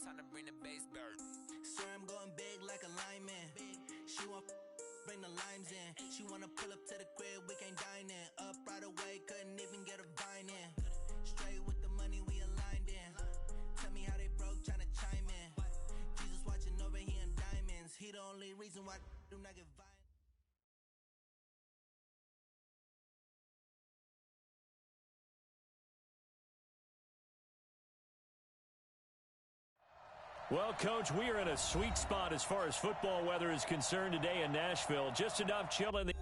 Time to bring the bass bird. Swear I'm going big like a lineman. She want bring the limes in. She wanna pull up to the crib, we can't dine in. Up right away, couldn't even get a vine in. Straight with the money we aligned in. Tell me how they broke, tryna chime in. Jesus watching over, he in diamonds. He the only reason why I do not get violent. Well, Coach, we are in a sweet spot as far as football weather is concerned today in Nashville. Just enough chill in the...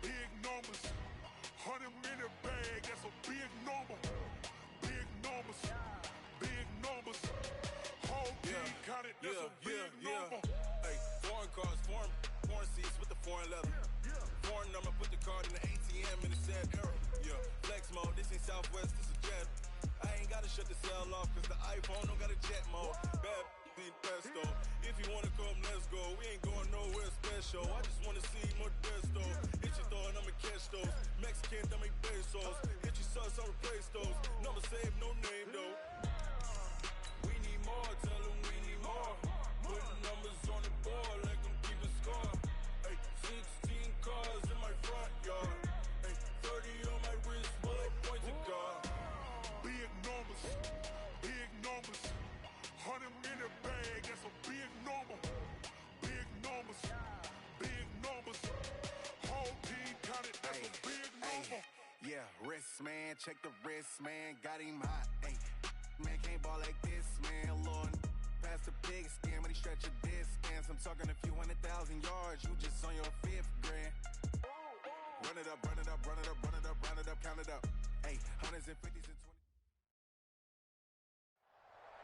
Big numbers, 100-minute bag, that's a big number. Big numbers, whole team counted, that's a big number. Hey, foreign cars, foreign seats with the foreign leather. Foreign number, put the card in the ATM in the sad era. Yeah, flex mode, this ain't Southwest, this is Jet. I ain't gotta shut the cell off, cause the iPhone don't got a jet mode. Bad pesto. If you wanna come, let's go. We ain't going nowhere special. I just wanna see more desto. Hit your thought, I'ma catch those. Mexican, I make pesos. Hit your sus, I'll replace those. Number save, no name though. We need more, tell them we need more. Putting numbers on the board, like them keep a score. Hey, 16 cars in my front yard. Hey, 30 on my wrist, bullet pointed car. Big numbers, 100-minute bag, that's a big number. Big numbers, whole team counted, that's a big number. Yeah, wrist man, check the wrist man, got him hot. Hey, man can't ball like this, man. Lord, past the pig skin when he stretch a disc. I'm talking a few 100,000 yards, you just on your 5th grand. Run it up, count it up. Hey, hundreds and fifties and 20.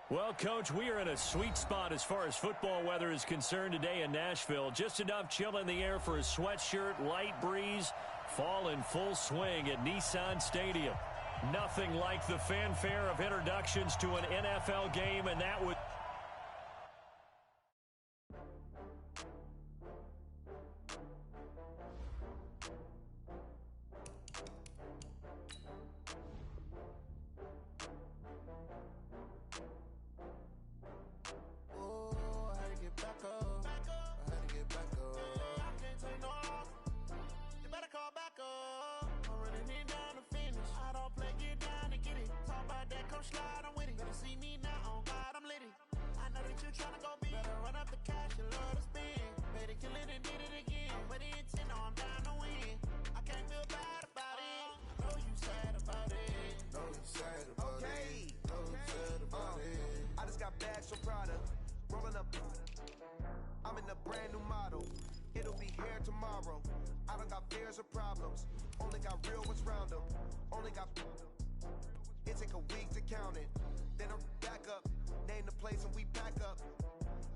Well, Coach, we are in a sweet spot as far as football weather is concerned today in Nashville. Just enough chill in the air for a sweatshirt, light breeze, fall in full swing at Nissan Stadium. Nothing like the fanfare of introductions to an NFL game, and that would... Slide, I'm with it. Better see me now, on God, I'm litty. I know that you tryna go big. Better run up the cash, you love to spend. Better kill it and did it again. I'm with the intent, no, I'm down to win. I can't feel bad about it. I know you sad about it. Know you sad about it. Know you sad about it. I just got bags from Prada. Rolling up. I'm in a brand new model. It'll be here tomorrow. I don't got fears or problems. Only got real ones round them. Only got... It take a week to count it. Then I'm back up. Name the place and we pack up.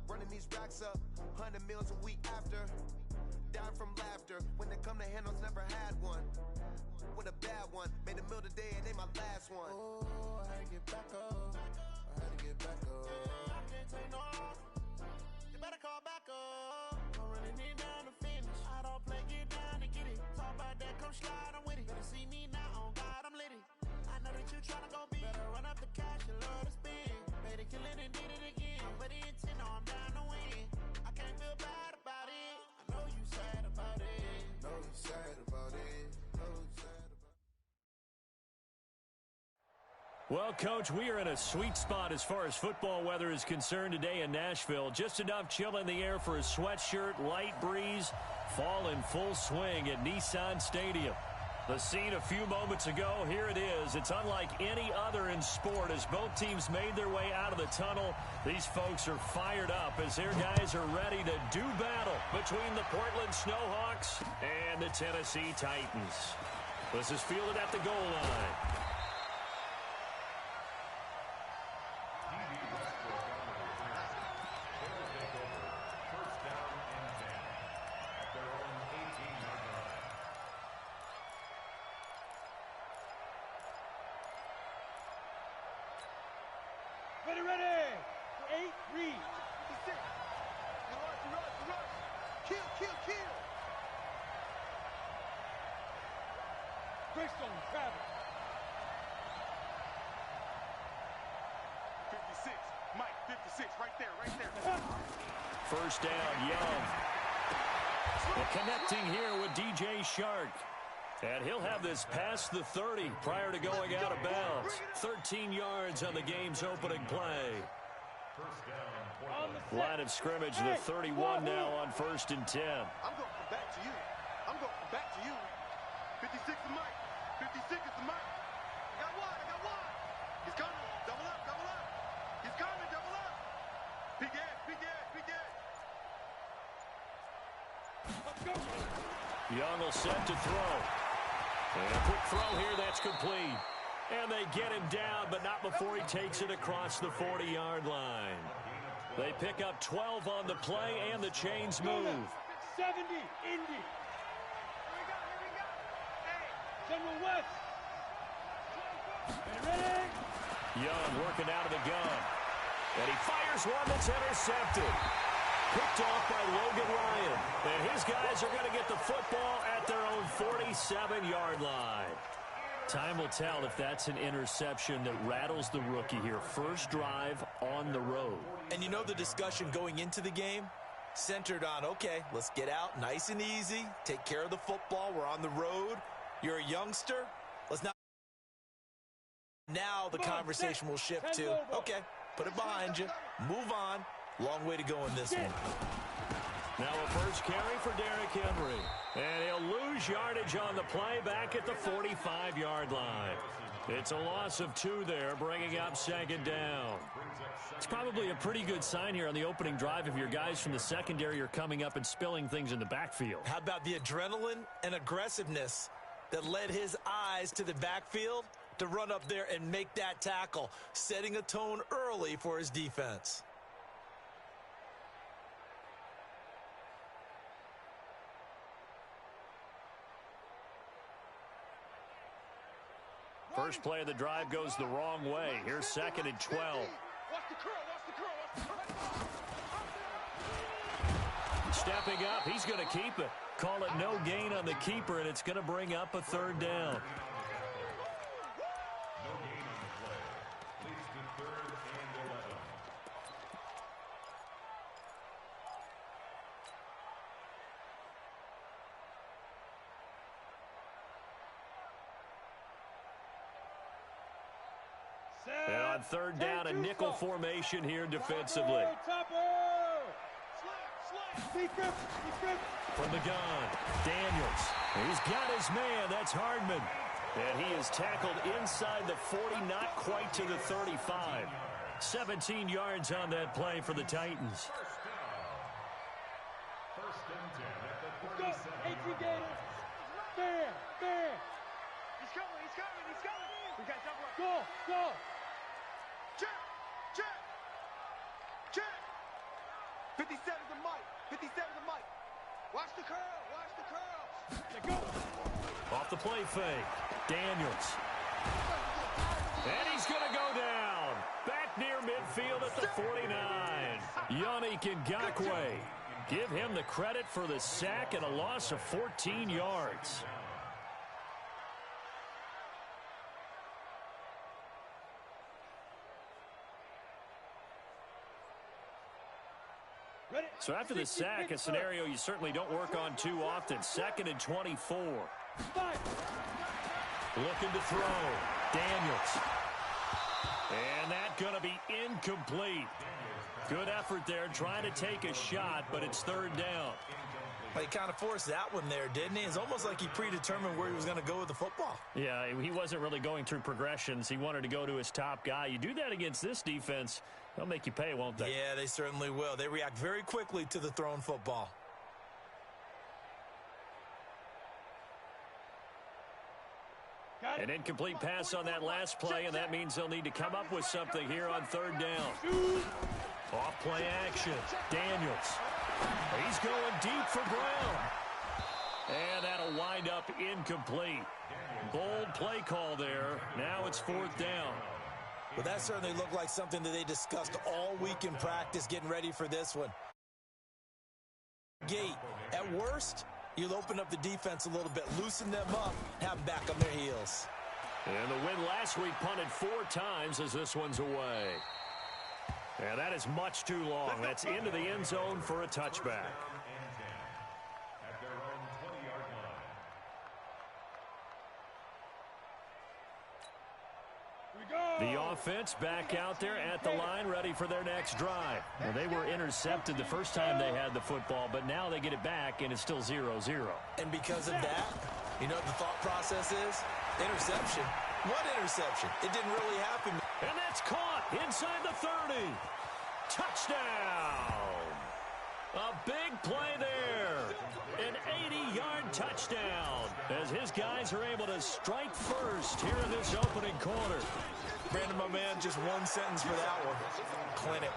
Running these racks up. 100 meals a week after. Down from laughter. When they come to handles, never had one. With a bad one. Made a meal today and they my last one. Oh, I had to get back up. I can't take no off. You better call back up. I'm running it down to finish. I don't play, get down and get it. Talk about that, come slide, I'm with it. Better see me now, on God, I'm litty. I know that you tryna go big. Better run up the cash, you love to spend. Better kill it and did it again. I'm with the intent, no, I'm down to win. I can't feel bad about it. I know you sad about it. Know you sad about it. Know you sad about it. Well, Coach, we are in a sweet spot as far as football weather is concerned today in Nashville. Just enough chill in the air for a sweatshirt, light breeze, fall in full swing at Nissan Stadium. The scene a few moments ago, here it is. It's unlike any other in sport as both teams made their way out of the tunnel. These folks are fired up as their guys are ready to do battle between the Portland Snowhawks and the Tennessee Titans. This is fielded at the goal line. Ready, ready. 8, read. 56. Run. Kill. Greystone, Travis. 56. Mike, 56. Right there. First down, Young. And connecting here with DJ Shark. And he'll have this past the 30 prior to going out of bounds. 13 yards on the game's opening play. Line of scrimmage, the 31 now on 1st and 10. I'm going to come back to you. 56 is Mike. 56 is the Mike. I got one. He's coming. Double up. He's coming. Double up. Big ass. Let's go. Young will set to throw. And a quick throw here, that's complete. And they get him down, but not before he takes it across the 40-yard line. They pick up 12 on the play, and the chains move. 70, Indy. Here we go. Hey. General West. Ready? Young working out of the gun. And he fires one that's intercepted. Picked off by Logan Ryan. And his guys are going to get the football at their own 47-yard line. Time will tell if that's an interception that rattles the rookie here. First drive on the road. And you know the discussion going into the game? Centered on, okay, let's get out nice and easy. Take care of the football. We're on the road. You're a youngster. Let's not. Now the conversation will shift to, okay, put it behind you. Move on. Long way to go in this one. Now a first carry for Derrick Henry. And he'll lose yardage on the play back at the 45-yard line. It's a loss of 2 there, bringing up 2nd down. It's probably a pretty good sign here on the opening drive if your guys from the secondary are coming up and spilling things in the backfield. How about the adrenaline and aggressiveness that led his eyes to the backfield to run up there and make that tackle, setting a tone early for his defense. First play of the drive goes the wrong way. Here's 2nd and 12. Watch the curl. Stepping up, he's going to keep it. Call it no gain on the keeper, and it's going to bring up a 3rd down. And on 3rd down, a nickel formation here defensively. From the gun, Daniels. He's got his man. That's Hardman. And he is tackled inside the 40, not quite to the 35. 17 yards on that play for the Titans. Let's go. 18 Gators. Fair. He's coming. We got double up. Go. Check. 57 to Mike. Watch the curl. Let go. Off the play fake. Daniels. And he's going to go down. Back near midfield at the 49. Yannick Ngakoue. Give him the credit for the sack and a loss of 14 yards. So after the sack, a scenario you certainly don't work on too often. 2nd and 24. Looking to throw. Daniels. And that's going to be incomplete. Good effort there, trying to take a shot, but it's 3rd down. Well, he kind of forced that one there, didn't he? It's almost like he predetermined where he was going to go with the football. Yeah, he wasn't really going through progressions. He wanted to go to his top guy. You do that against this defense, they'll make you pay, won't they? Yeah, they certainly will. They react very quickly to the thrown football. An incomplete pass on that last play, and that means they'll need to come up with something here on 3rd down. Off play action. Daniels. He's going deep for Brown. And that'll wind up incomplete. Bold play call there. Now it's 4th down. Well, that certainly looked like something that they discussed all week in practice, getting ready for this one. Gate, at worst, you'll open up the defense a little bit, loosen them up, have them back on their heels. And the win last week punted 4 times as this one's away. And that is much too long. That's into the end zone for a touchback. At their own 20-yard line. The offense back out there at the line, ready for their next drive. Well, they were intercepted the first time they had the football, but now they get it back, and it's still 0-0. And because of that, you know what the thought process is? Interception. What interception? It didn't really happen. And that's caught inside the 30. Touchdown. A big play there. An 80-yard touchdown as his guys are able to strike first here in this opening quarter. Brandon, my man, just one sentence for that one. Clinic.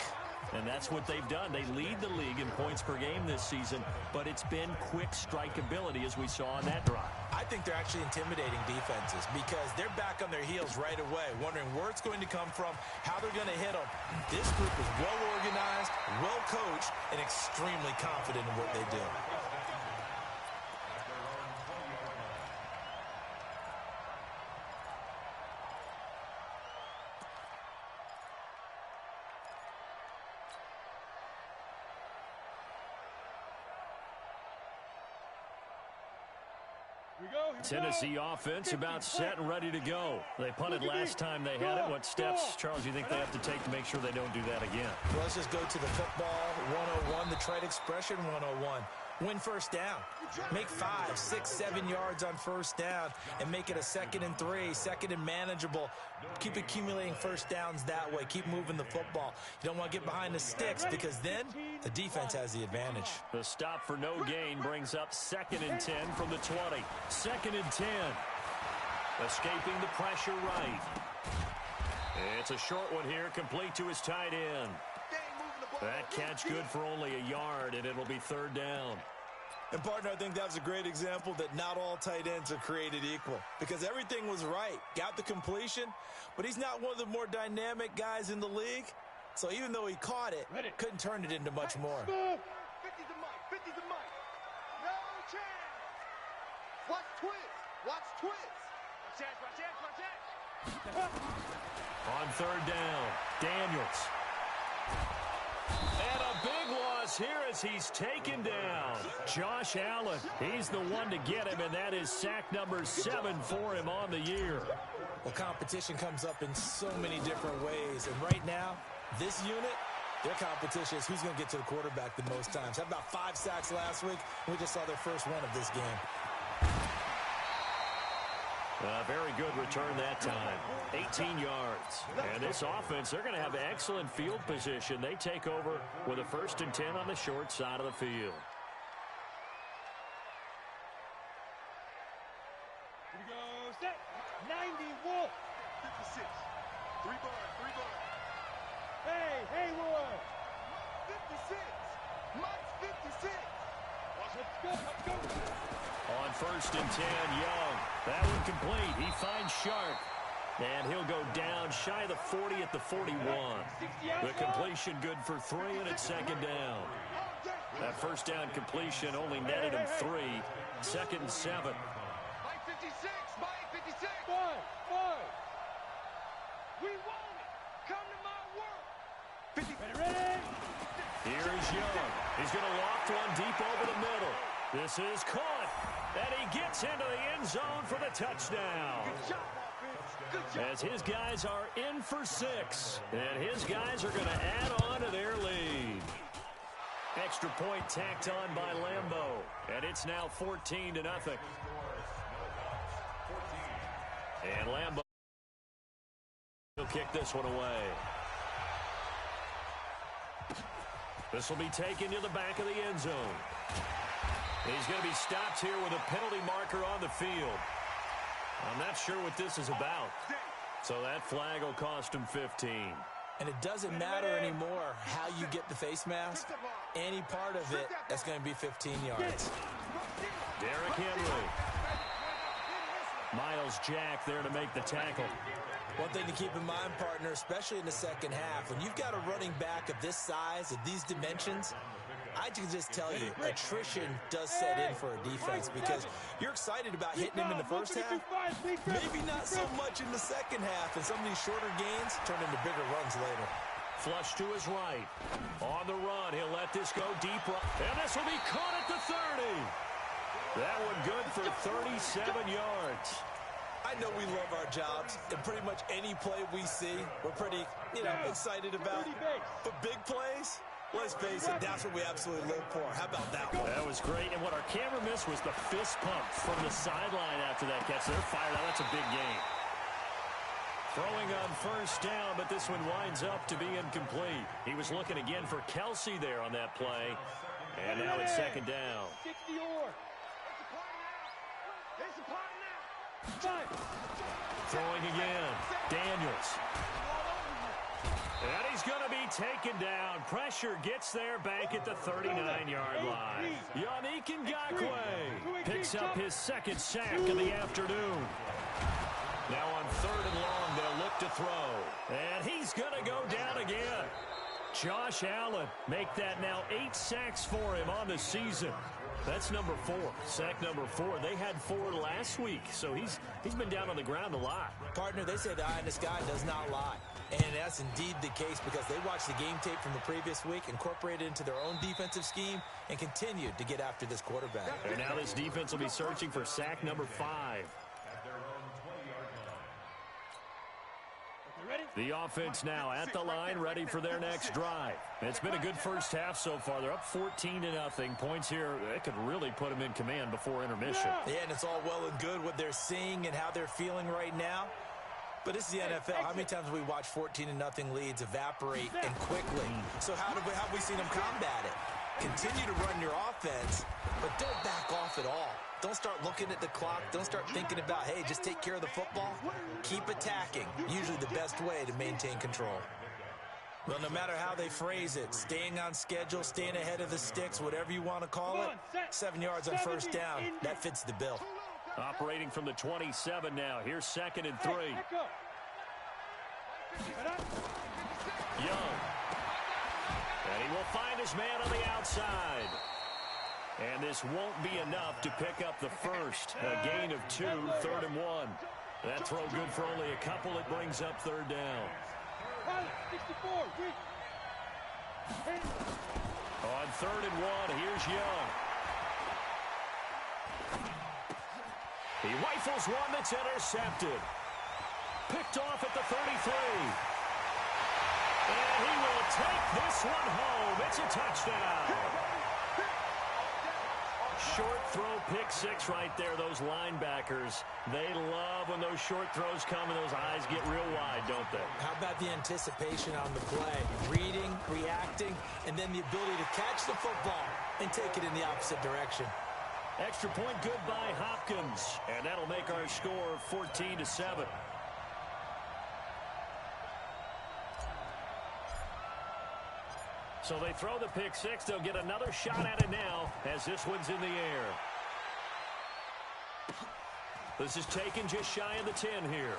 And that's what they've done. They lead the league in points per game this season, but it's been quick strikeability as we saw on that drive. I think they're actually intimidating defenses because they're back on their heels right away, wondering where it's going to come from, how they're going to hit them. This group is well organized, well coached, and extremely confident in what they do. Tennessee offense about set and ready to go. They punted last time they had it. What steps, Charles, do you think they have to take to make sure they don't do that again? Well, let's just go to the football 101, the trade expression 101. Win first down. Make 5, 6, 7 yards on first down and make it a 2nd and 3, 2nd and manageable. Keep accumulating first downs that way. Keep moving the football. You don't want to get behind the sticks because then the defense has the advantage. The stop for no gain brings up 2nd and 10 from the 20. 2nd and 10. Escaping the pressure right. It's a short one here, complete to his tight end. That catch good for only a yard, and it'll be 3rd down. And, partner, I think that was a great example that not all tight ends are created equal because everything was right. Got the completion, but he's not one of the more dynamic guys in the league. So even though he caught it, couldn't turn it into much more. 50's the mic, 50's the mic. No chance. Watch twist, watch twist. Watch chance. On 3rd down, Daniels. And a big loss here as he's taken down. Josh Allen, he's the one to get him, and that is sack number 7 for him on the year. Well, competition comes up in so many different ways, and right now, this unit, their competition is who's going to get to the quarterback the most times. Had about 5 sacks last week, and we just saw their first one of this game. A very good return that time. 18 yards. And this offense, they're going to have excellent field position. They take over with a 1st and 10 on the short side of the field. Here we go, set. 90 Wolf. 56. 3 bar. Hey, Haywood. 56. Mike's 56. Let's go. On 1st and 10, Young. That one complete. He finds Sharp. And he'll go down shy of the 40 at the 41. The completion good for 3, and it's 2nd down. That 1st down completion only netted him 3. 2nd and 7. Mike 56. Mike 56. Five. We want it. Come to my work. 50. Ready? Here is Young. He's going to loft one deep over the middle. This is caught. And he gets into the end zone for the touchdown. Good job, offense. Good job. As his guys are in for 6. And his guys are going to add on to their lead. Extra point tacked on by Lambeau. And it's now 14-0. And Lambeau will kick this one away. This will be taken to the back of the end zone. He's going to be stopped here with a penalty marker on the field. I'm not sure what this is about. So that flag will cost him 15. And it doesn't matter anymore how you get the face mask. Any part of it, that's going to be 15 yards. Derrick Henry. Miles Jack there to make the tackle. One thing to keep in mind, partner, especially in the second half, when you've got a running back of this size, of these dimensions, I can just tell you, attrition does set in for a defense because you're excited about hitting him in the first half, maybe not so much in the second half, and some of these shorter gains turn into bigger runs later. Flush to his right. On the run, he'll let this go deep. And this will be caught at the 30. That one good for 37 yards. I know we love our jobs, and pretty much any play we see, we're pretty, excited about. But big plays, let's face it, that's what we absolutely live for. How about that one? That was great, and what our camera missed was the fist pump from the sideline after that catch. They're fired out. That's a big game. Throwing on first down, but this one winds up to be incomplete. He was looking again for Kelsey there on that play, and now it's second down. 60 or. Throwing again. Daniels. And he's going to be taken down. Pressure gets there back at the 39-yard line. Yannick Ngakoue picks up his second sack of the afternoon. Now on third and long, they'll look to throw. And he's going to go down again. Josh Allen make that now 8 sacks for him on the season. That's number 4. Sack number 4. They had 4 last week, so he's been down on the ground a lot. Partner, they say the eye in the sky does not lie. And that's indeed the case because they watched the game tape from the previous week, incorporated it into their own defensive scheme, and continued to get after this quarterback. And now this defense will be searching for sack number 5. The offense now at the line, ready for their next drive. It's been a good first half so far. They're up 14-0. Points here, they could really put them in command before intermission. Yeah, and it's all well and good what they're seeing and how they're feeling right now. But this is the NFL. How many times have we watched 14-0 leads evaporate and quickly? So how have we seen them combat it? Continue to run your offense, but don't back off at all. Don't start looking at the clock. Don't start thinking about, hey, just take care of the football. Keep attacking. Usually the best way to maintain control. Well, no matter how they phrase it, staying on schedule, staying ahead of the sticks, whatever you want to call it, 7 yards on first down, that fits the bill. Operating from the 27 now. Here's second and 3. Young. And he will find his man on the outside. And this won't be enough to pick up the first. A gain of 2, 3rd and 1. That throw good for only a couple. It brings up 3rd down. On 3rd and 1, here's Young. He rifles one that's intercepted. Picked off at the 33. And he will take this one home. It's a touchdown. Short throw, pick 6 right there. Those linebackers, they love when those short throws come and those eyes get real wide, don't they? How about the anticipation on the play? Reading, reacting, and then the ability to catch the football and take it in the opposite direction. Extra point good by Hopkins. And that'll make our score 14-7. So they throw the pick 6. They'll get another shot at it now as this one's in the air. This is taken just shy of the 10 here.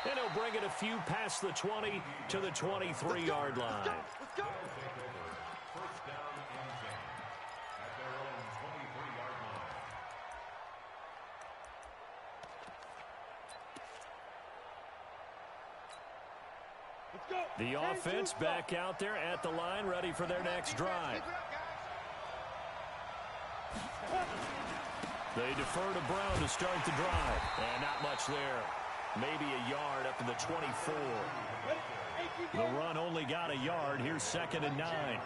And he'll bring it a few past the 20 to the 23-yard line. Let's go. The offense back out there at the line, ready for their next drive. They defer to Brown to start the drive. And not much there. Maybe a yard up to the 24. The run only got a yard. Here's 2nd and 9.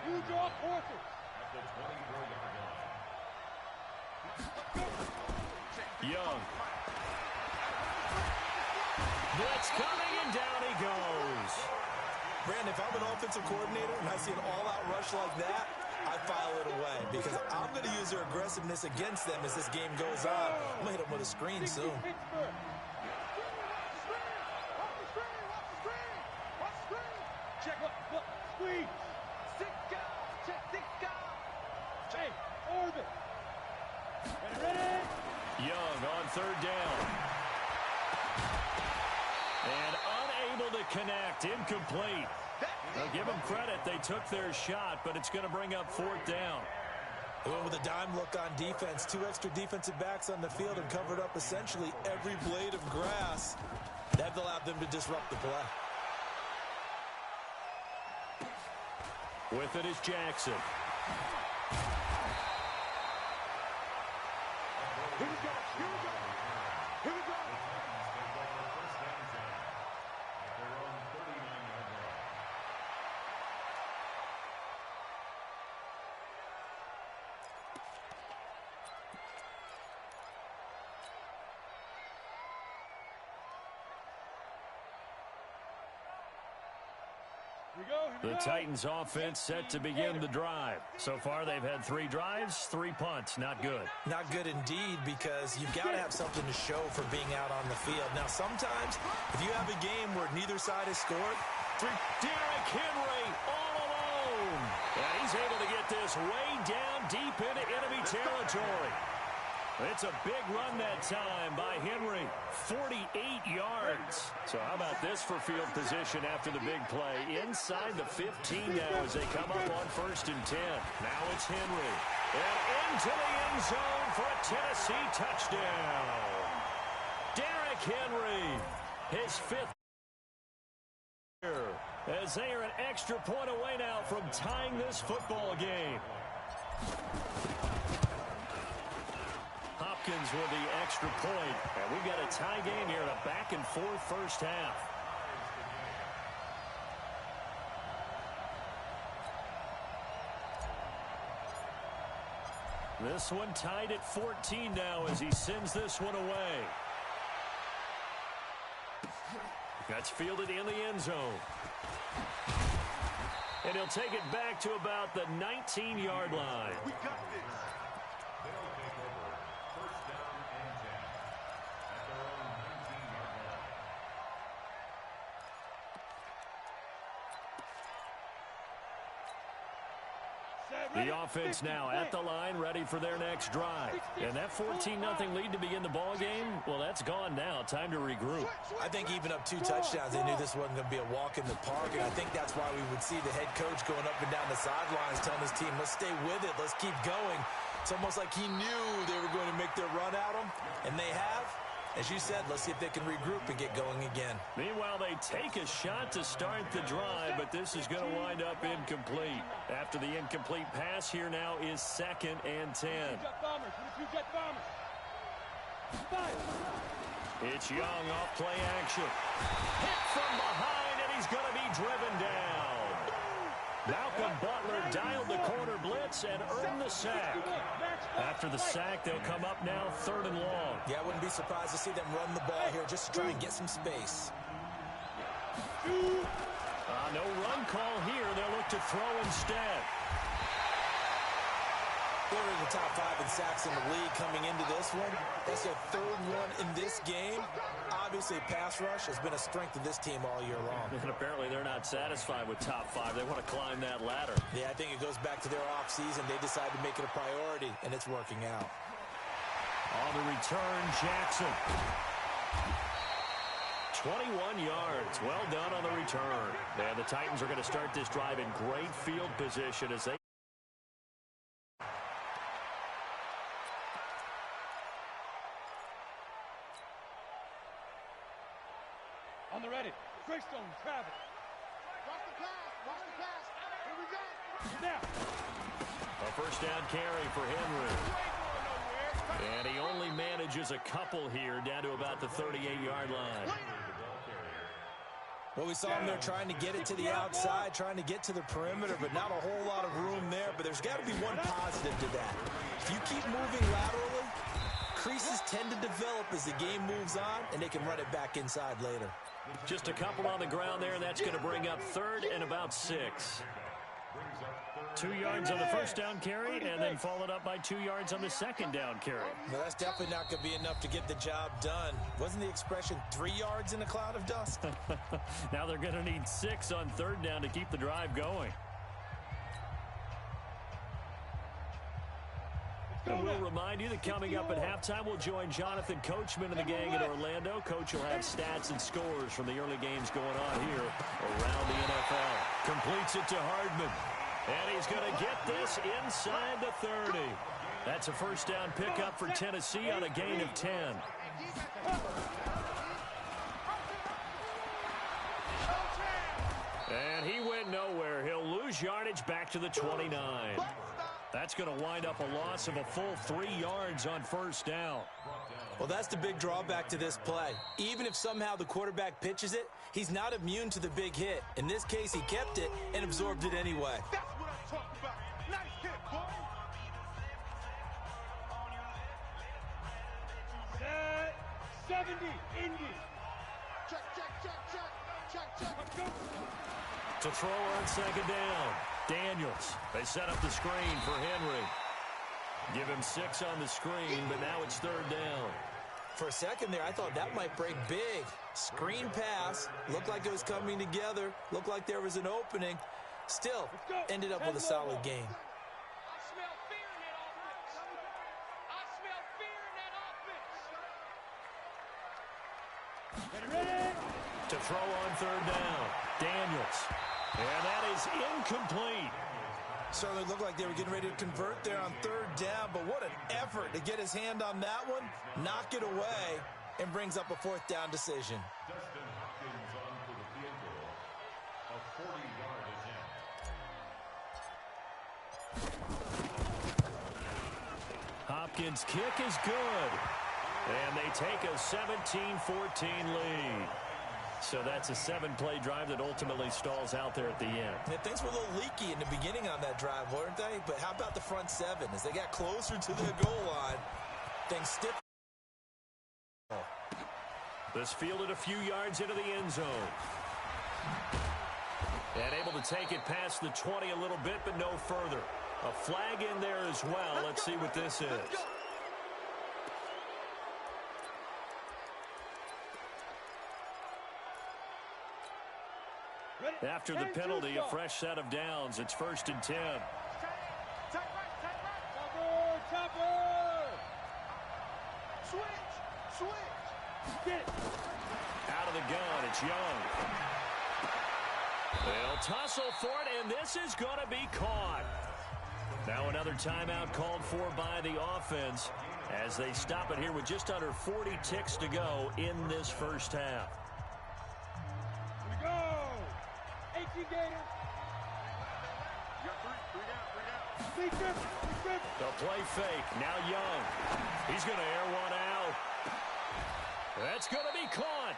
You draw quarters. Young. Blitz coming, and down he goes. Brandon, if I'm an offensive coordinator and I see an all-out rush like that, I file it away because I'm going to use their aggressiveness against them as this game goes on. I'm going to hit them with a screen soon. Check, look, squeeze. Hey, orbit. third down. And unable to connect. Incomplete. Now give them credit. They took their shot, but it's going to bring up fourth down. They went with a dime look on defense. 2 extra defensive backs on the field and covered up essentially every blade of grass. That allowed them to disrupt the play. With it is Jackson. Here we go. Here we go. Here we go. The Titans offense set to begin the drive. So far, they've had 3 drives, 3 punts. Not good. Not good indeed, because you've got to have something to show for being out on the field. Now, sometimes, if you have a game where neither side has scored, Derrick Henry all alone. And he's able to get this way down deep into enemy territory. It's a big run that time by Henry. 48 yards. So how about this for field position after the big play? Inside the 15 now as they come up on 1st and 10. Now it's Henry. And into the end zone for a Tennessee touchdown. Derrick Henry, his 5th. As they are an extra point away now from tying this football game. Hopkins with the extra point. And we've got a tie game here in a back-and-forth first half. This one tied at 14 now as he sends this one away. That's fielded in the end zone. And he'll take it back to about the 19-yard line. We got this. They'll take over. First down and 10 at their own 19-yard line. The offense now at the line, ready for their next drive. And that 14-0 lead to begin the ball game, well, that's gone now. Time to regroup. I think even up 2 touchdowns, they knew this wasn't going to be a walk in the park, and I think that's why we would see the head coach going up and down the sidelines telling his team, let's stay with it, let's keep going. It's almost like he knew they were going to make their run at him, and they have. As you said, let's see if they can regroup and get going again. Meanwhile, they take a shot to start the drive, but this is going to wind up incomplete. After the incomplete pass, here now is 2nd and 10. It's Young off play action. Hit from behind, and he's going to be driven down. Malcolm Butler dialed the corner blitz and earned the sack. After the sack, they'll come up now 3rd and long. Yeah, I wouldn't be surprised to see them run the ball here just to try and get some space. No run call here. They'll look to throw instead. They're in the top 5 in sacks in the league coming into this one. That's their 3rd one in this game. Obviously, pass rush has been a strength of this team all year long. And apparently they're not satisfied with top 5. They want to climb that ladder. Yeah, I think it goes back to their offseason. They decided to make it a priority, and it's working out. On the return, Jackson. 21 yards. Well done on the return. And the Titans are going to start this drive in great field position as they On the ready. Greystone, travel. Watch the pass. Watch the pass. Here we go. Now. a first down carry for Henry. And he only manages a couple here down to about the 38-yard line. Well, we saw him there trying to get it to the outside, trying to get to the perimeter, but not a whole lot of room there. But there's got to be one positive to that. If you keep moving laterally, creases tend to develop as the game moves on, and they can run it back inside later. Just a couple on the ground there, and that's going to bring up 3rd and about 6. 2 yards on the first down carry, and then followed up by 2 yards on the second down carry. Well, that's definitely not going to be enough to get the job done. Wasn't the expression 3 yards in a cloud of dust? Now they're going to need 6 on 3rd down to keep the drive going. And we'll remind you that coming up at halftime, we'll join Jonathan Coachman and the gang in Orlando. Coach will have stats and scores from the early games going on here around the NFL. Completes it to Hardman. And he's going to get this inside the 30. That's a first down pickup for Tennessee on a gain of 10. And he went nowhere. He'll lose yardage back to the 29. That's going to wind up a loss of a full 3 yards on first down. Well, that's the big drawback to this play. Even if somehow the quarterback pitches it, he's not immune to the big hit. In this case, he kept it and absorbed it anyway. That's what I'm talking about. Nice hit, boy. Set 70, Indy. Check. Let's go. To throw on second down. Daniels. They set up the screen for Henry. Give him 6 on the screen, but now it's third down. For a second there, I thought that might break big. Screen pass. Looked like it was coming together. Looked like there was an opening. Still, ended up with a solid game. I smell fear in that offense. I smell fear in that offense. Ready? To throw on third down. Daniels. And that is incomplete. Certainly looked like they were getting ready to convert there on third down, but what an effort to get his hand on that one, knock it away, and brings up a fourth down decision. Dustin Hopkins on for the field goal. A 40-yard attempt. Hopkins' kick is good. And they take a 17-14 lead. So that's a 7-play drive that ultimately stalls out there at the end. Yeah, things were a little leaky in the beginning on that drive, weren't they? But how about the front 7? As they got closer to the goal line, things stiff. This fielded a few yards into the end zone. And able to take it past the 20 a little bit, but no further. A flag in there as well. Let's see what this is. After the penalty, a fresh set of downs. It's 1st and 10. Topper. Switch. Get it. Out of the gun, it's Young. They'll tussle for it, and this is going to be caught. Now another timeout called for by the offense as they stop it here with just under 40 ticks to go in this first half. Here we go. 18 Gators. You got three down. The play fake. Now Young. He's going to air one out. That's going to be caught.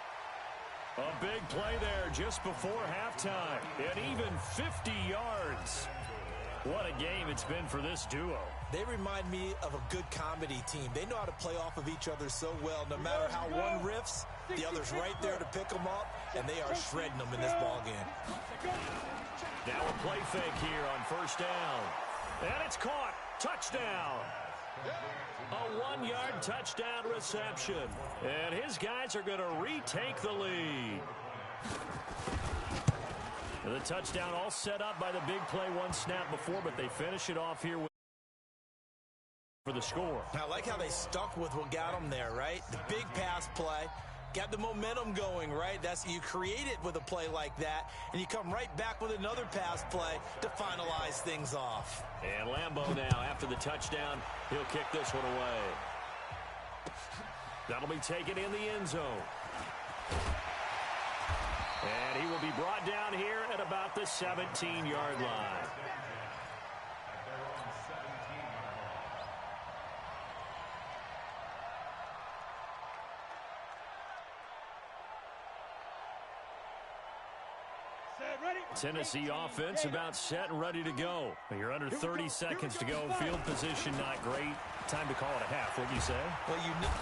A big play there just before halftime. And even 50 yards. What a game it's been for this duo. They remind me of a good comedy team. They know how to play off of each other so well. No matter how one riffs, the other's right there to pick them up, and they are shredding them in this ballgame. Now a play fake here on first down. And it's caught. Touchdown. A 1-yard touchdown reception. And his guys are going to retake the lead. The touchdown all set up by the big play one snap before, but they finish it off here for the score. I like how they stuck with what got them there, right? The big pass play. Got the momentum going, right? That's you create it with a play like that, and you come right back with another pass play to finalize things off. And Lambeau now, after the touchdown, he'll kick this one away. That'll be taken in the end zone. And he will be brought down here at about the 17-yard line. Tennessee offense about set and ready to go. You're under 30 seconds to go. Field position not great. Time to call it a half, wouldn't you say? Well,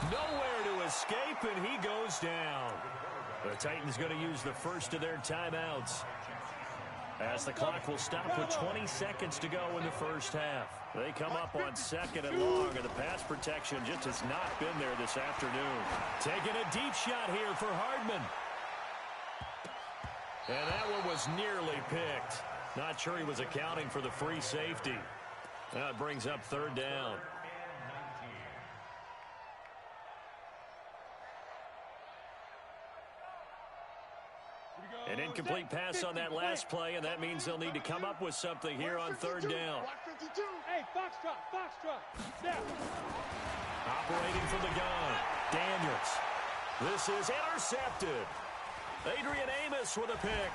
nowhere to escape, and he goes down. The Titans going to use the first of their timeouts as the clock will stop with 20 seconds to go in the first half. They come up on 2nd and long, and the pass protection just has not been there this afternoon. Taking a deep shot here for Hardman. And that one was nearly picked. Not sure he was accounting for the free safety. That brings up 3rd down. An incomplete pass on that last play, and that means they'll need to come up with something here on third down. Hey, Foxtrot. Snap. Operating from the gun, Daniels. This is intercepted. Adrian Amos with a pick.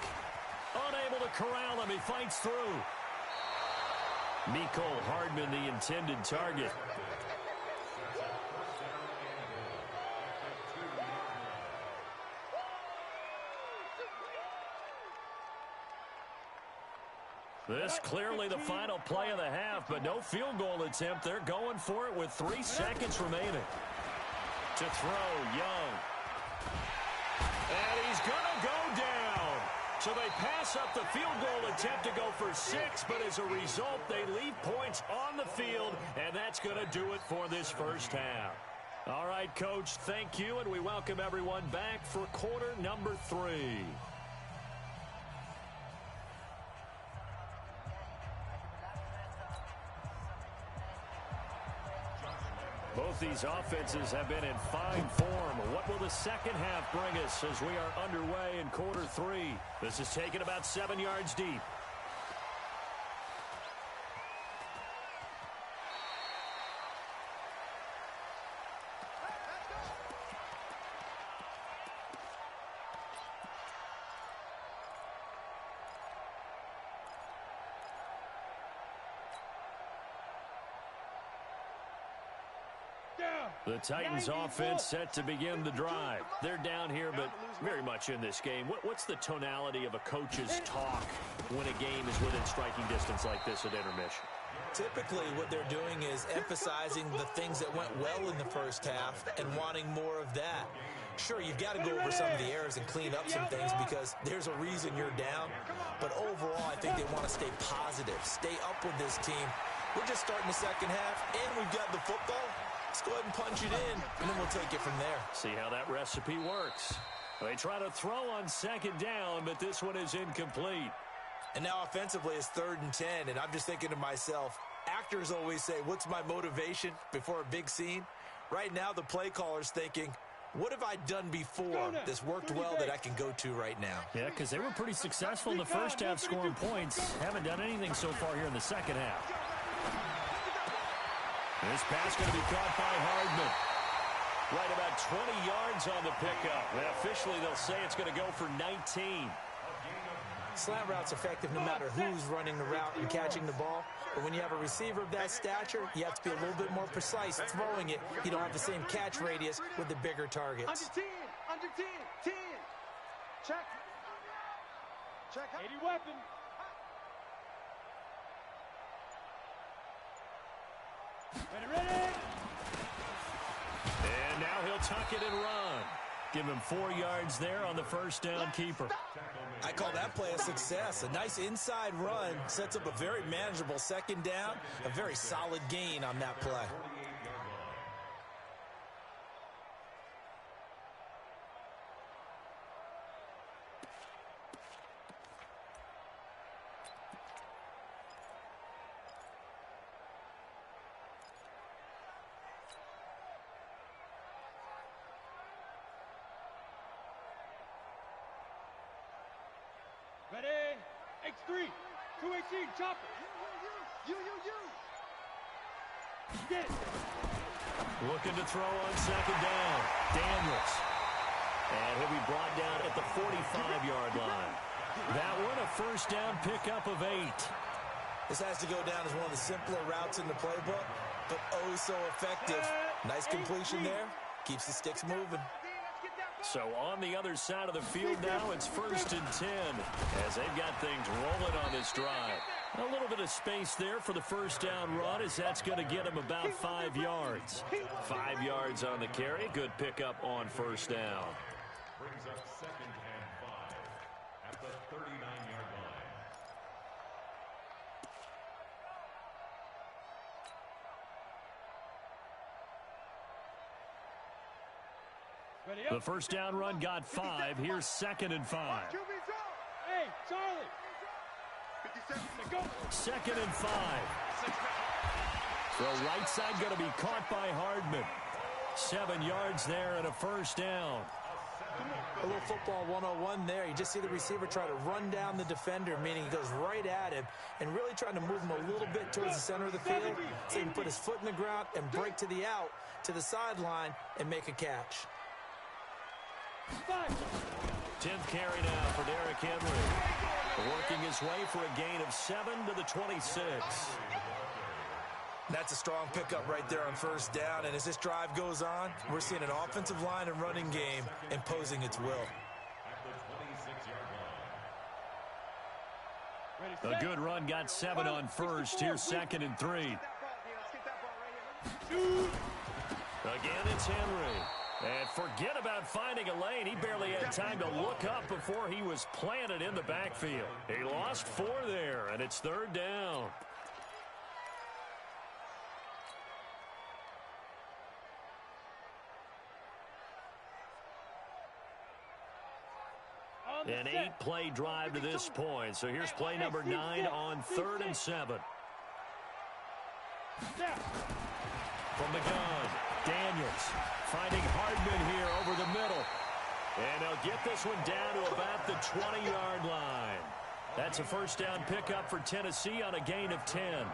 Unable to corral him. He fights through. Mecole Hardman, the intended target. This clearly the final play of the half, but no field goal attempt. They're going for it with 3 seconds remaining. To throw, Young. And he's going to go down. So they pass up the field goal attempt to go for 6, but as a result, they leave points on the field, and that's going to do it for this first half. All right, Coach, thank you, and we welcome everyone back for quarter number 3. Both these offenses have been in fine form. What will the second half bring us as we are underway in quarter 3? This is taken about 7 yards deep. The Titans offense set to begin the drive. They're down here, but very much in this game. What's the tonality of a coach's talk when a game is within striking distance like this at intermission? Typically, what they're doing is emphasizing the things that went well in the first half and wanting more of that. Sure, you've got to go over some of the errors and clean up some things because there's a reason you're down. But overall, I think they want to stay positive, stay up with this team. We're just starting the second half, and we've got the football. Let's go ahead and punch it in, and then we'll take it from there. See how that recipe works. They try to throw on second down, but this one is incomplete. And now offensively it's 3rd and 10, and I'm just thinking to myself, actors always say, what's my motivation before a big scene? Right now the play caller's thinking, what have I done before that's worked well that I can go to right now? Yeah, because they were pretty successful in the first half scoring points. Haven't done anything so far here in the second half. This pass going to be caught by Hardman. Right about 20 yards on the pickup. And officially, they'll say it's going to go for 19. Slant route's effective no matter who's running the route and catching the ball. But when you have a receiver of that stature, you have to be a little bit more precise throwing it. You don't have the same catch radius with the bigger targets. Under 10. Check. 80 weapon. Ready. And now he'll tuck it and run. Give him 4 yards there on the first down keeper. I call that play a success. A nice inside run sets up a very manageable second down. A very solid gain on that play. Ready. X3. 218. Chopper. You. Get it. Looking to throw on second down. Daniels. And he'll be brought down at the 45-yard line. That one, a first down pickup of 8. This has to go down as one of the simpler routes in the playbook, but oh so effective. Nice completion there. Keeps the sticks moving. So on the other side of the field now, it's 1st and 10 as they've got things rolling on this drive. A little bit of space there for the first down run as that's going to get him about 5 yards. 5 yards on the carry. Good pickup on first down. Brings up 2nd and 5 at the 39-yard line. The first down run got 5. Here's 2nd and 5. Hey, Charlie. 2nd and 5. The right side going to be caught by Hardman. 7 yards there and a first down. A little football 101 there. You just see the receiver try to run down the defender, meaning he goes right at him and really trying to move him a little bit towards the center of the field so he can put his foot in the ground and break to the out, to the sideline, and make a catch. 10th carry now for Derrick Henry. Working his way for a gain of 7 to the 26. That's a strong pickup right there on first down, and as this drive goes on, we're seeing an offensive line and running game imposing its will. A good run got 7 on first. Here's 2nd and 3. Again, it's Henry. And forget about finding a lane. He barely had time to look up before he was planted in the backfield. He lost 4 there, and it's 3rd down. An 8-play drive to this point. So here's play number 9 on 3rd and 7. From the gun, Daniels finding Hardman here over the middle. And they'll get this one down to about the 20-yard line. That's a first down pickup for Tennessee on a gain of 10.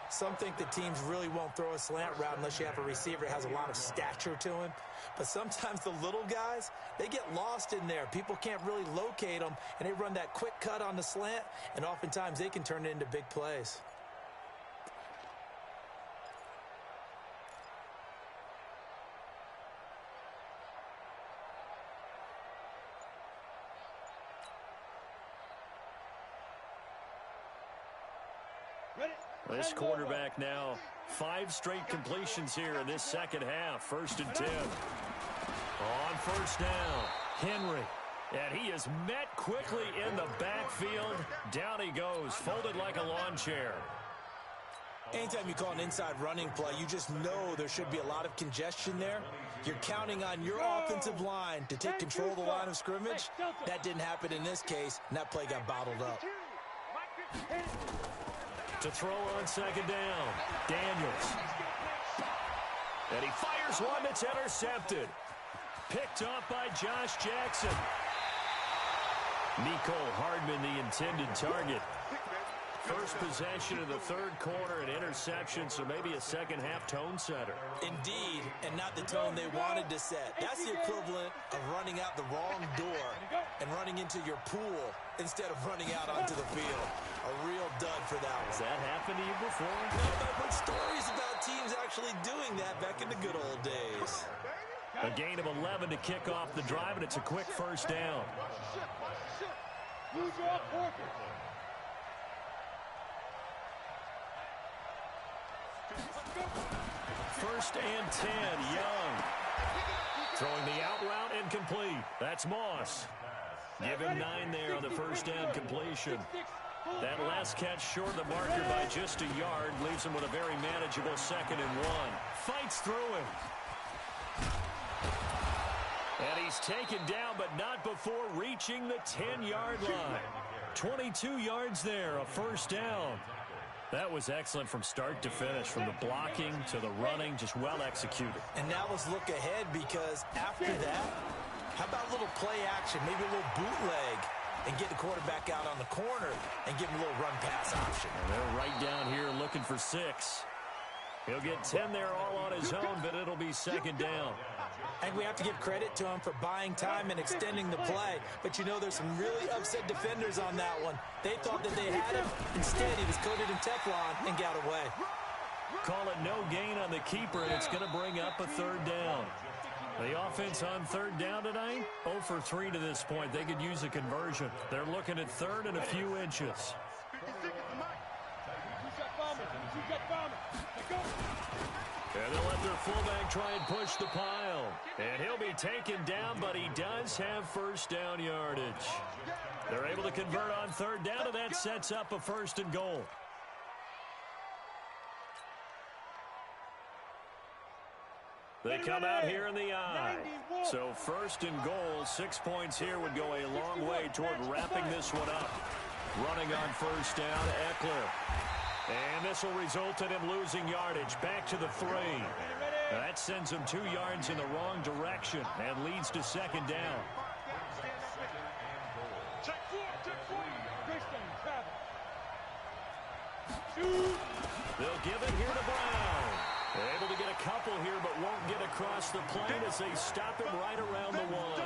Some think the teams really won't throw a slant route unless you have a receiver that has a lot of stature to him. But sometimes the little guys, they get lost in there. People can't really locate them, and they run that quick cut on the slant, and oftentimes they can turn it into big plays. This quarterback now 5 straight completions here in this second half. 1st and 10. On first down, Henry. And he is met quickly in the backfield. Down he goes, folded like a lawn chair. Anytime you call an inside running play, you just know there should be a lot of congestion there. You're counting on your offensive line to take control of the line of scrimmage. That didn't happen in this case, and that play got bottled up. To throw on 2nd down, Daniels. And he fires one that's intercepted. Picked off by Josh Jackson. Nicole Hardman, the intended target. First possession of the 3rd quarter, an interception, so maybe a second half tone setter. Indeed, and not the tone they wanted to set. That's the equivalent of running out the wrong door and running into your pool instead of running out onto the field. A real dud for that one. Has that happened to you before? No, but I've heard stories about teams actually doing that back in the good old days. A gain of 11 to kick off the drive, and it's a quick first down. First and 10, Young. Throwing the out route incomplete. That's Moss. Give him 9 there on the first down completion. That last catch short of the marker by just a yard leaves him with a very manageable 2nd and 1. Fights through him. And he's taken down, but not before reaching the 10-yard line. 22 yards there, a first down. That was excellent from start to finish, from the blocking to the running, just well executed. And now let's look ahead, because after that, how about a little play action, maybe a little bootleg, and get the quarterback out on the corner and give him a little run-pass option. And they're right down here looking for 6. He'll get 10 there all on his own, but it'll be 2nd down. I think we have to give credit to him for buying time and extending the play. But you know, there's some really upset defenders on that one. They thought that they had him. Instead, he was coated in Teflon and got away. Call it no gain on the keeper, and it's going to bring up a 3rd down. The offense on 3rd down tonight, 0 for 3 to this point. They could use a conversion. They're looking at 3rd and a few inches. And they'll let their fullback try and push the pile. And he'll be taken down, but he does have first down yardage. They're able to convert on 3rd down, and that sets up a 1st and goal. They come out here in the eye. So 1st and goal, 6 points here would go a long way toward wrapping this one up. Running on first down, Eckler. And this will result in him losing yardage. Back to the 3. That sends him 2 yards in the wrong direction and leads to second down. They'll give it here to Brown. They're able to get a couple here, but won't get across the plane as they stop him right around the 1.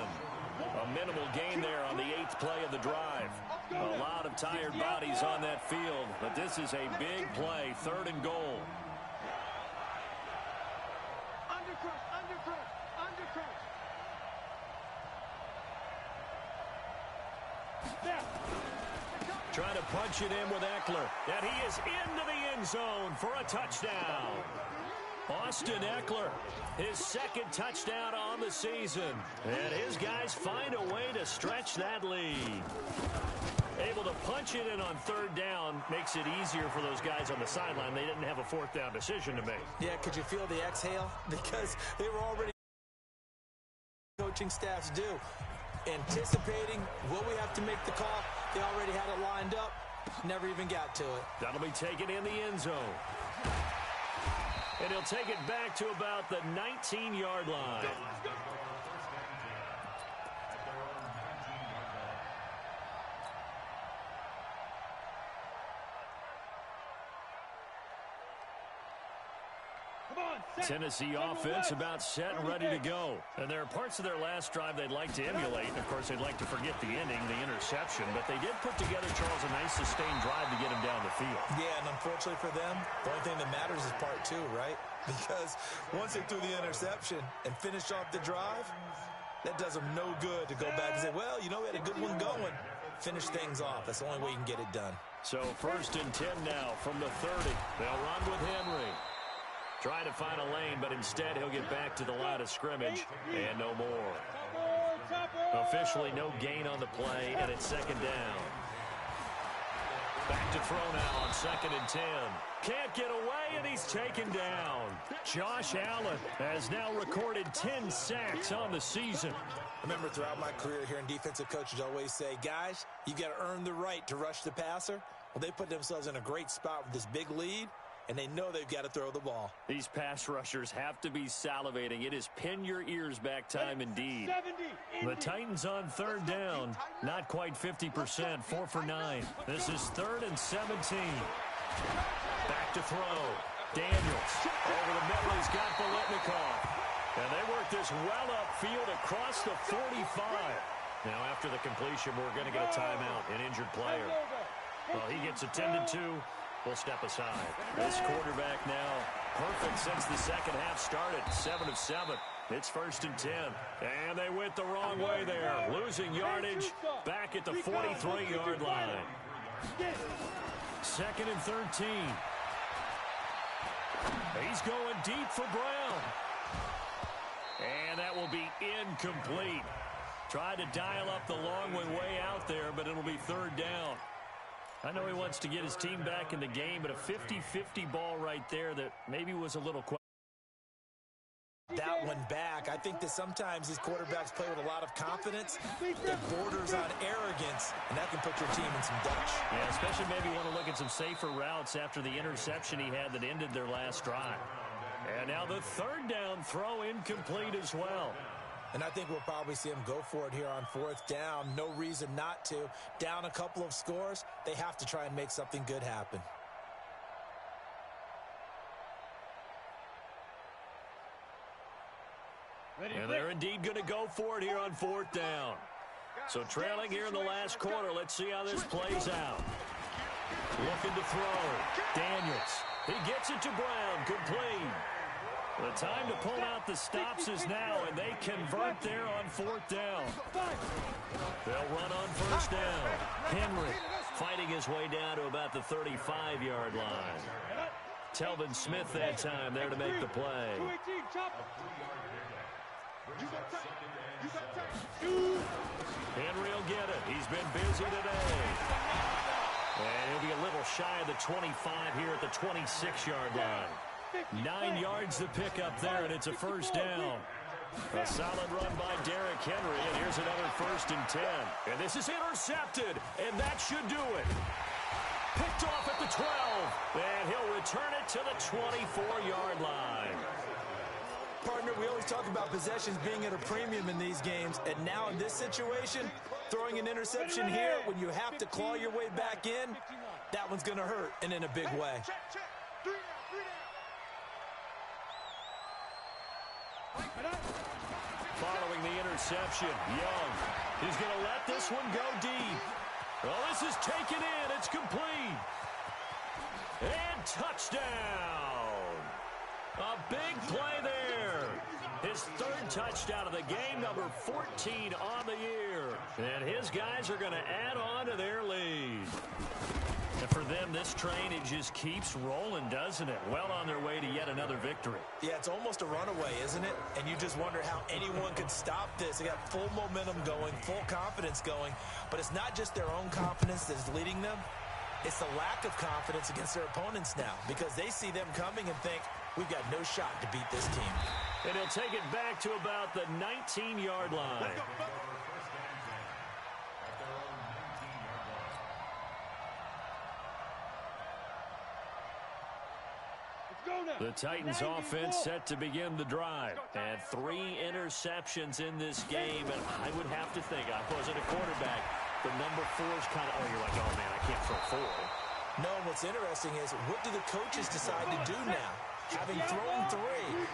A minimal gain there on the 8th play of the drive. A lot of tired bodies on that field, but this is a big play, 3rd and goal. Trying to punch it in with Eckler. And he is into the end zone for a touchdown. Austin Eckler, his 2nd touchdown on the season. And his guys find a way to stretch that lead. Able to punch it in on 3rd down makes it easier for those guys on the sideline. They didn't have a 4th down decision to make. Yeah, could you feel the exhale? Because they were already coaching staffs do. Anticipating, will we have to make the call? They already had it lined up. Never even got to it. That'll be taken in the end zone. And he'll take it back to about the 19-yard line. Tennessee offense about set and ready to go. And there are parts of their last drive they'd like to emulate. Of course, they'd like to forget the ending, the interception. But they did put together, Charles, a nice sustained drive to get him down the field. Yeah, and unfortunately for them, the only thing that matters is part 2, right? Because once they threw the interception and finished off the drive, that does them no good to go back and say, well, you know, we had a good one going. Finish things off. That's the only way you can get it done. So 1st and 10 now from the 30. They'll run with Henry. Trying to find a lane, but instead he'll get back to the line of scrimmage and no more. Officially no gain on the play, and it's 2nd down. Back to throw now on 2nd and 10. Can't get away, and he's taken down. Josh Allen has now recorded 10 sacks on the season. Remember, throughout my career here in defensive coaches always say, guys, you got to earn the right to rush the passer. Well, they put themselves in a great spot with this big lead, and they know they've got to throw the ball. These pass rushers have to be salivating. It is pin your ears back time indeed. The Titans on 3rd down. Not quite 50%, 4 for 9. This is 3rd and 17. Back to throw. Daniels over the middle. He's got Biletnikoff. And they work this well upfield across the 45. Now after the completion, we're going to get a timeout, an injured player. Well, he gets attended to. We'll step aside. This quarterback now perfect since the 2nd half started. 7 of 7. It's 1st and 10. And they went the wrong way there. Losing yardage back at the 43-yard line. 2nd and 13. He's going deep for Brown. And that will be incomplete. Tried to dial up the long way out there, but it'll be 3rd down. I know he wants to get his team back in the game, but a 50-50 ball right there that maybe was a little quick. That one back. I think that sometimes these quarterbacks play with a lot of confidence. It borders on arrogance, and that can put your team in some Dutch. Yeah, especially maybe want to look at some safer routes after the interception he had that ended their last drive. And now the 3rd down throw incomplete as well. And I think we'll probably see him go for it here on 4th down. No reason not to. Down a couple of scores, they have to try and make something good happen. And they're indeed going to go for it here on 4th down. So trailing here in the last quarter, let's see how this plays out. Looking to throw. Daniels. He gets it to Brown. Complete. The time to pull out the stops is now, and they convert there on 4th down. They'll run on 1st down. Henry fighting his way down to about the 35-yard line. Telvin Smith that time there to make the play. Henry will get it. He's been busy today. And he'll be a little shy of the 25 here at the 26-yard line. 9 yards to pick up there, and it's a 1st down. A solid run by Derrick Henry, and here's another 1st and 10. And this is intercepted, and that should do it. Picked off at the 12, and he'll return it to the 24-yard line. Partner, we always talk about possessions being at a premium in these games, and now in this situation, throwing an interception here when you have to claw your way back in, that one's going to hurt, and in a big way. Following the interception, Young is going to let this one go deep. Well, this is taken in. It's complete. And touchdown. A big play there. His third touchdown of the game, number 14 on the year. And his guys are going to add on to their lead. And for them, this train, it just keeps rolling, doesn't it? Well on their way to yet another victory. Yeah, it's almost a runaway, isn't it? And you just wonder how anyone could stop this. They got full momentum going, full confidence going. But it's not just their own confidence that's leading them. It's the lack of confidence against their opponents now, because they see them coming and think, we've got no shot to beat this team. And he'll take it back to about the 19-yard line. The Titans offense set to begin the drive. And 3 interceptions in this game. And I would have to think, I wasn't a quarterback, the number 4 is kind of, oh, you're like, oh, man, I can't throw 4. No, what's interesting is, what do the coaches decide to do now? Having thrown 3,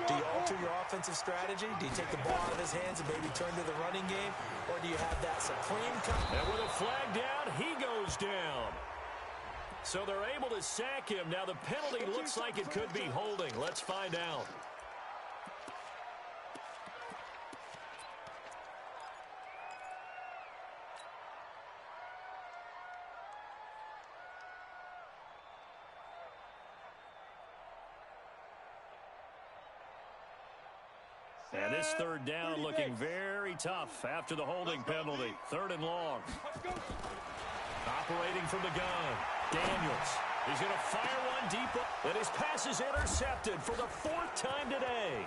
do you alter your offensive strategy? Do you take the ball out of his hands and maybe turn to the running game? Or do you have that supreme... And with a flag down, he goes down. So they're able to sack him. Now the penalty looks like it could be holding. Let's find out. And this third down looking very tough after the holding penalty. 3rd and long. Operating from the gun, Daniels. He's going to fire one deep. And his pass is intercepted for the 4th time today.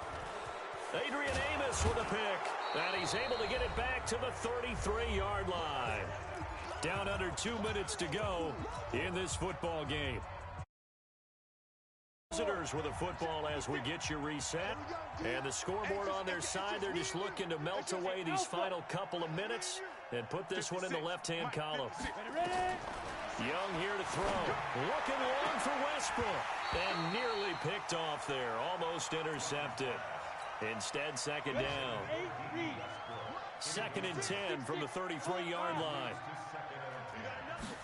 Adrian Amos with a pick. And he's able to get it back to the 33-yard line. Down under 2 minutes to go in this football game. Visitors with a football as we get you reset. And the scoreboard on their side, they're just looking to melt away these final couple of minutes and put this one in the left-hand column. Young here to throw. Looking long for Westbrook. And nearly picked off there. Almost intercepted. Instead, 2nd down. 2nd and 10 from the 33-yard line.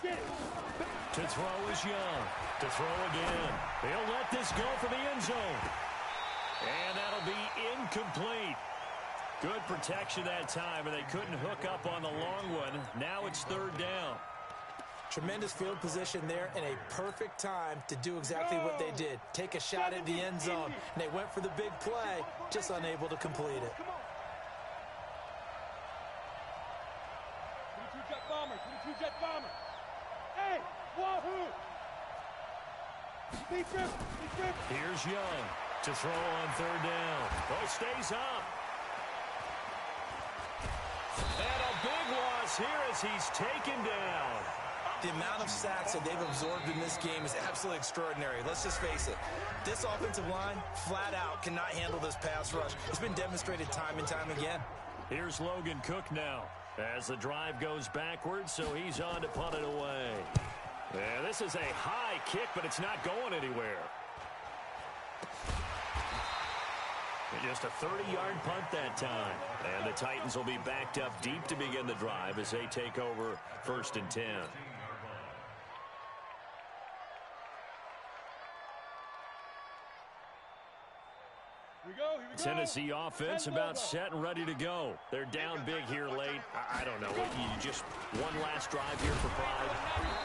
To throw is Young. To throw again. He'll let this go for the end zone. And that'll be incomplete. Good protection that time, and they couldn't hook up on the long one. Now it's 3rd down. Tremendous field position there and a perfect time to do exactly what they did. Take a shot at the end zone. And they went for the big play, just unable to complete it. 22 Jet Bomber, 22 Jet Bomber. Hey, wahoo! Here's Young to throw on 3rd down. Oh, stays up. And a big loss here as he's taken down. The amount of sacks that they've absorbed in this game is absolutely extraordinary. Let's just face it. This offensive line, flat out, cannot handle this pass rush. It's been demonstrated time and time again. Here's Logan Cook now as the drive goes backwards, so he's on to punt it away. Yeah, this is a high kick, but it's not going anywhere. Just a 30-yard punt that time. And the Titans will be backed up deep to begin the drive as they take over 1st and 10. Tennessee offense about set and ready to go. They're down big here late. I don't know. You just one last drive here for pride.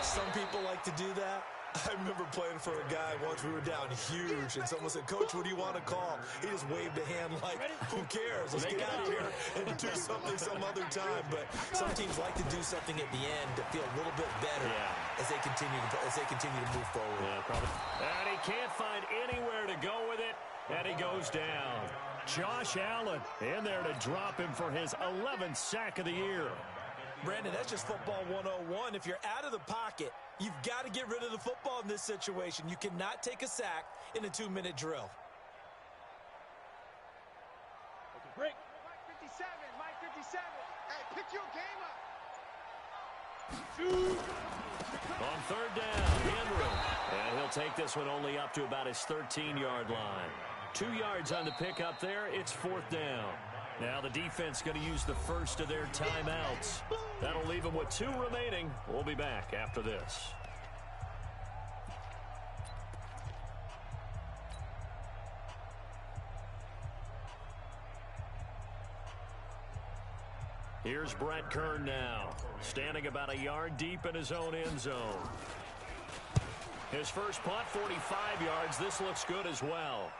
Some people like to do that. I remember playing for a guy once. We were down huge, and someone said, "Coach, what do you want to call?" He just waved a hand like, "Who cares? Let's get out of here and do something some other time." But some teams like to do something at the end to feel a little bit better as they continue to move forward. Yeah, probably. And he can't find anywhere to go with it, and he goes down. Josh Allen in there to drop him for his 11th sack of the year. Brandon, that's just football 101. If you're out of the pocket, you've got to get rid of the football in this situation. You cannot take a sack in a 2-minute drill. Break. Mike 57. Mike 57. Hey, pick your game up. On third down, Henry. And he'll take this one only up to about his 13-yard line. 2 yards on the pickup there. It's fourth down. Now the defense going to use the first of their timeouts. That'll leave them with 2 remaining. We'll be back after this. Here's Brett Kern now, standing about a yard deep in his own end zone. His first punt, 45 yards. This looks good as well.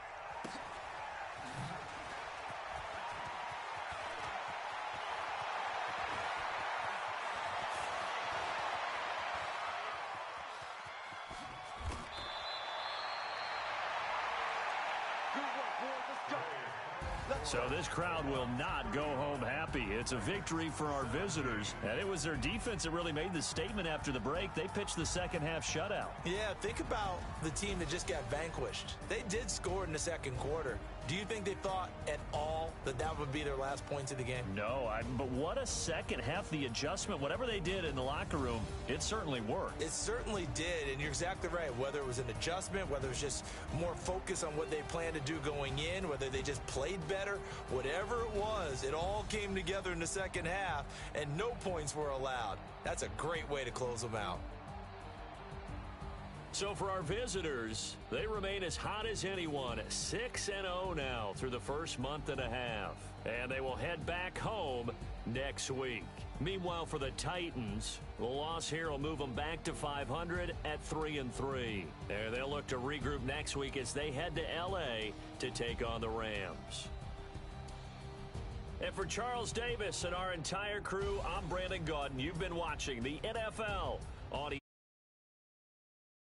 So this crowd will not go home happy. It's a victory for our visitors. And it was their defense that really made the statement after the break. They pitched the second-half shutout. Yeah, think about the team that just got vanquished. They did score in the second quarter. Do you think they thought at all that that would be their last points of the game? No, but what a second half. The adjustment, whatever they did in the locker room, it certainly worked. It certainly did, and you're exactly right. Whether it was an adjustment, whether it was just more focus on what they planned to do going in, whether they just played better, whatever it was, it all came together in the second half, and no points were allowed. That's a great way to close them out. So for our visitors, they remain as hot as anyone, 6-0 now through the first month and a half. And they will head back home next week. Meanwhile, for the Titans, the loss here will move them back to 500 at 3-3. And they'll look to regroup next week as they head to L.A. to take on the Rams. And for Charles Davis and our entire crew, I'm Brandon Gaudin. You've been watching the NFL on